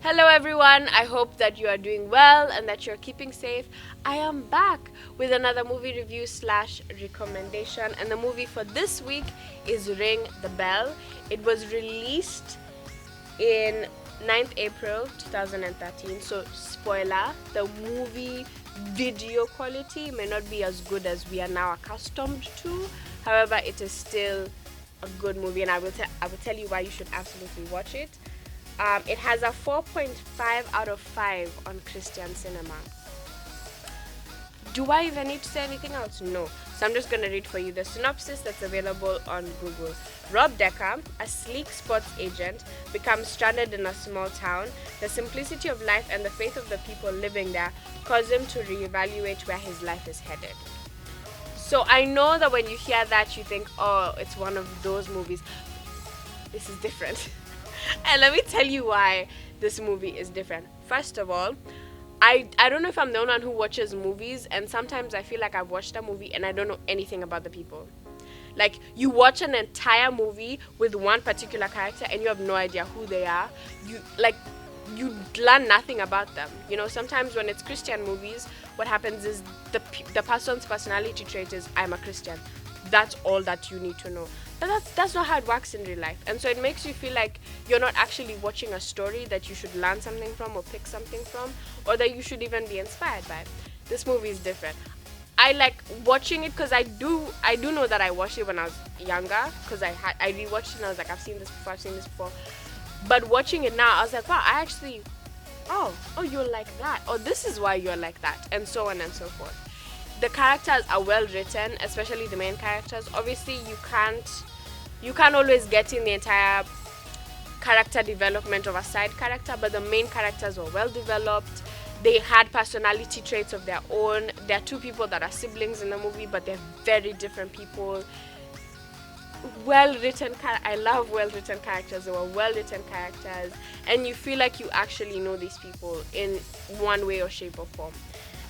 Hello, everyone. I hope that you are doing well and that you're keeping safe. I am back with another movie review slash recommendation, and the movie for this week is Ring the Bell. It was released in 9th April 2013. So, spoiler, the movie video quality may not be as good as we are now accustomed to. However, it is still a good movie, and I will tell you why you should absolutely watch it. It has a 4.5 out of 5 on Christian Cinema. Do I even need to say anything else? No. So I'm just going to read for you the synopsis that's available on Google. Rob Decker, a sleek sports agent, becomes stranded in a small town. The simplicity of life and the faith of the people living there cause him to reevaluate where his life is headed. So I know that when you hear that, you think, oh, it's one of those movies. This is different. And let me tell you why this movie is different. First of all, I don't know if I'm the only one who watches movies, and sometimes I feel like I've watched a movie and I don't know anything about the people. Like, you watch an entire movie with one particular character and you have no idea who they are. You learn nothing about them. You know, sometimes when it's Christian movies, what happens is the person's personality trait is, I'm a Christian. That's all that you need to know. But that's not how it works in real life. And so it makes you feel like you're not actually watching a story that you should learn something from or pick something from, or that you should even be inspired by. This movie is different. I like watching it because I do know that I watched it when I was younger, because I rewatched it and I was like, I've seen this before. But watching it now, I was like, wow, I actually, oh, you're like that. Or this is why you're like that. And so on and so forth. The characters are well written, especially the main characters. Obviously, you can't always get in the entire character development of a side character, but the main characters were well developed. They had personality traits of their own. There are two people that are siblings in the movie, but they're very different people. I love well written characters. They were well written characters, and you feel like you actually know these people in one way or shape or form.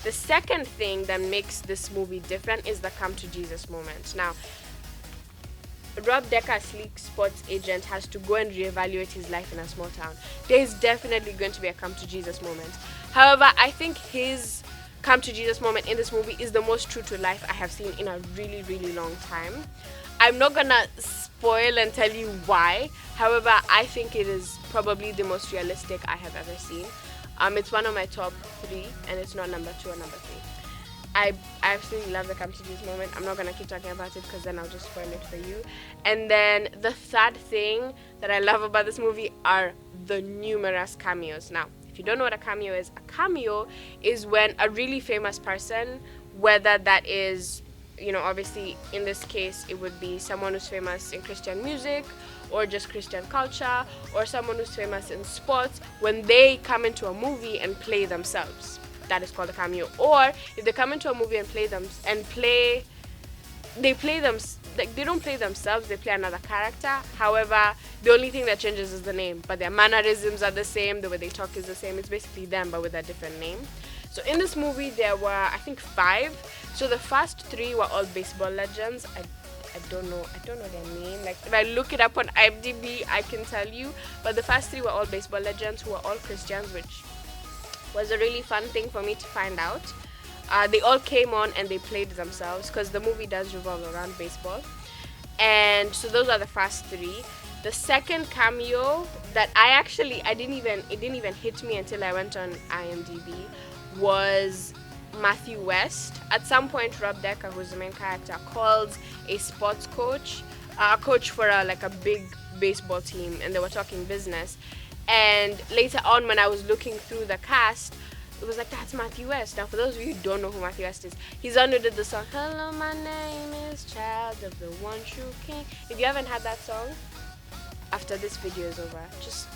The second thing that makes this movie different is the come to Jesus moment. Now, Rob Decker, sleek sports agent, has to go and reevaluate his life in a small town. There is definitely going to be a come to Jesus moment. However, I think his come to Jesus moment in this movie is the most true to life I have seen in a really, really long time. I'm not gonna spoil and tell you why. However, I think it is probably the most realistic I have ever seen. It's one of my top 3, and it's not number 2 or number 3. I absolutely love the come to Jesus moment. I'm not going to keep talking about it because then I'll just spoil it for you. And then the third thing that I love about this movie are the numerous cameos. Now, if you don't know what a cameo is when a really famous person, whether that is, obviously in this case, it would be someone who's famous in Christian music or just Christian culture, or someone who's famous in sports, when they come into a movie and play themselves. That is called a cameo. Or if they come into a movie and they don't play themselves, they play another character. However, the only thing that changes is the name, but their mannerisms are the same, the way they talk is the same. It's basically them, but with a different name. So in this movie, there were, I think, 5. So the first 3 were all baseball legends. I don't know their name. Like, if I look it up on IMDb, I can tell you. But the first 3 were all baseball legends who were all Christians, which was a really fun thing for me to find out. They all came on and they played themselves, because the movie does revolve around baseball. And so those are the first 3. The second cameo that it didn't even hit me until I went on IMDb, was Matthew West. At some point, Rob Decker, who's the main character, calls a sports coach, a coach for a big baseball team, and they were talking business. And later on, when I was looking through the cast, it was like, that's Matthew West. Now, for those of you who don't know who Matthew West is, he's the one who did the song, Hello, my name is Child of the One True King. If you haven't had that song, after this video is over, just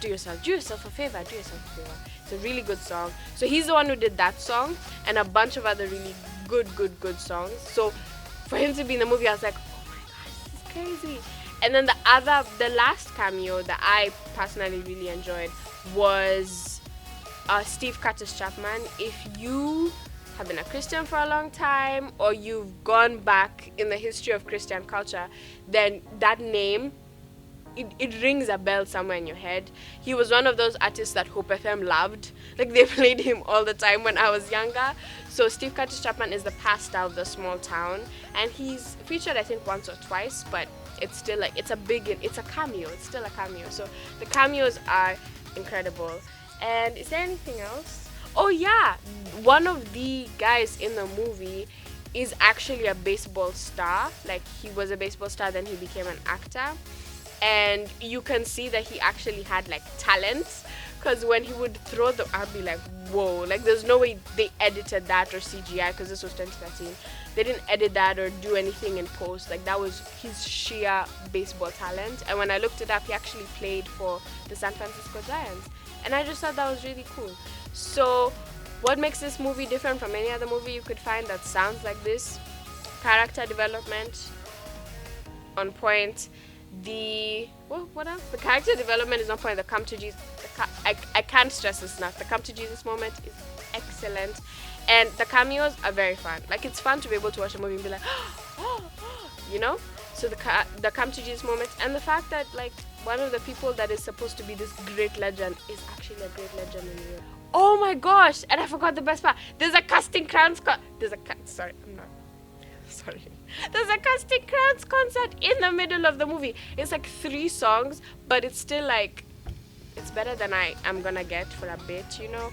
do yourself a favor. It's a really good song. So he's the one who did that song and a bunch of other really good songs. So for him to be in the movie, I was like, oh my gosh, this is crazy. And then the last cameo that I personally really enjoyed was Steve Curtis Chapman. If you have been a Christian for a long time, or you've gone back in the history of Christian culture, then that name it rings a bell somewhere in your head. He was one of those artists that Hope FM loved. Like they played him all the time when I was younger. So Steve Curtis Chapman is the pastor of the small town, and he's featured I think once or twice, but it's still like it's a cameo. It's still a cameo. So the cameos are incredible. And is there anything else? Oh yeah, one of the guys in the movie is actually a baseball star. Like he was a baseball star, then he became an actor. And you can see that he actually had like talent, because when he would throw the, I'd be like, whoa, like there's no way they edited that or CGI, because this was 2013. They didn't edit that or do anything in post. Like that was his sheer baseball talent. And when I looked it up, he actually played for the San Francisco Giants, and I just thought that was really cool. So what makes this movie different from any other movie you could find that sounds like this? Character development on point. The character development is on point. The come to Jesus, I can't stress this enough. The come to Jesus moment is excellent, and the cameos are very fun. Like it's fun to be able to watch a movie and be like, you know. So the come to Jesus moment, and the fact that like one of the people that is supposed to be this great legend is actually a great legend in real. Oh my gosh! And I forgot the best part. There's a casting crowns. Sorry, I'm not. Sorry. There's a casting crowns concert in the middle of the movie. It's like 3 songs, but it's still like it's better than I am gonna get for a bit, you know.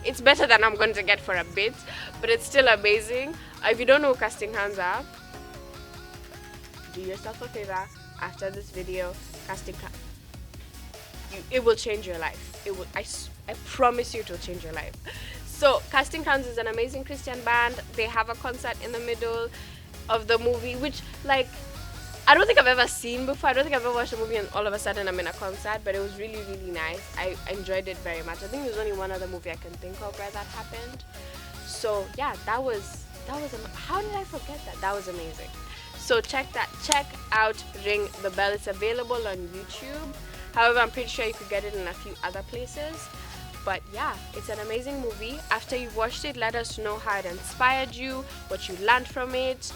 It's better than I'm going to get for a bit, but it's still amazing. If you don't know who casting crowns are, do yourself a favor after this video. Casting crowns. It will change your life. It will. I promise you, it will change your life. So Casting Crowns is an amazing Christian band. They have a concert in the middle of the movie, which like I don't think I've ever seen before. I don't think I've ever watched a movie and all of a sudden I'm in a concert, but it was really, really nice. I enjoyed it very much. I think there's only one other movie I can think of where that happened. So yeah, that was how did I forget that? That was amazing. So check out Ring the Bell. It's available on YouTube. However, I'm pretty sure you could get it in a few other places. But yeah, it's an amazing movie. After you've watched it, let us know how it inspired you, what you learned from it.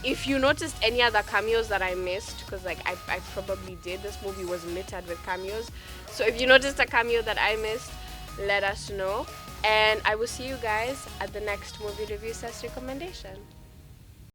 If you noticed any other cameos that I missed, because like I probably did. This movie was littered with cameos. So if you noticed a cameo that I missed, let us know. And I will see you guys at the next movie review / recommendation.